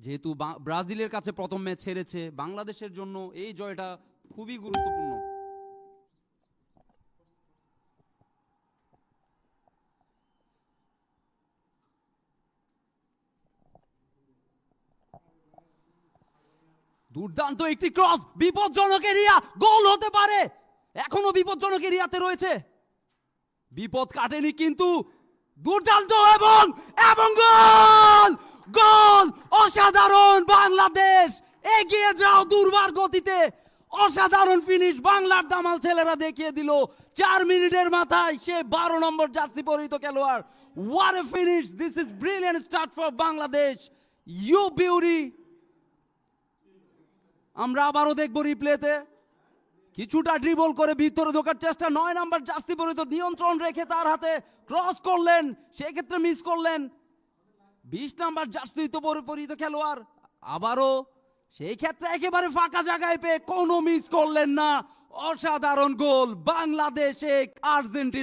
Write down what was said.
যেহেতু ব্রাজিলের কাছে প্রথম ম্যাচ হেরেছে, বাংলাদেশের জন্য এই জয়টা খুবই গুরুত্বপূর্ণ। দুর্দান্ত একটি ক্রস, বিপজ্জনক এরিয়া, গোল হতে পারে, এখনো বিপজ্জনক এরিয়াতে রয়েছে, বিপদ কাটেনি কিন্তু দুর্দান্ত এবং এবং গোল, গোল, অসাধারণ! বাংলাদেশ এগিয়ে যাও দুর্বার গতিতে, অসাধারণ ফিনিশ বাংলার দামাল ছেলেরা দেখিয়ে দিল 4 মিনিটের মাথায় সে 12 নম্বর জার্সি পরিহিত খেলোয়াড়। What a finish, this is brilliant start for Bangladesh, you beauty. আমরা আবারও দেখব রিপ্লেতে, কিছুটা ড্রিবল করে ভিতরে ঢোকার চেষ্টা, 9 নাম্বার জার্সি পরিহিত নিয়ন্ত্রণ রেখে তার হাতে ক্রস করলেন, সেই ক্ষেত্রে মিস করলেন 20 নাম্বার জার্সি পরিহিত খেলোয়াড়, আবারও সেই ক্ষেত্রে একেবারে ফাঁকা জায়গায় পেয়ে কোনো মিস করলেন না, অসাধারণ গোল বাংলাদেশ 1 আর্জেন্টিনা।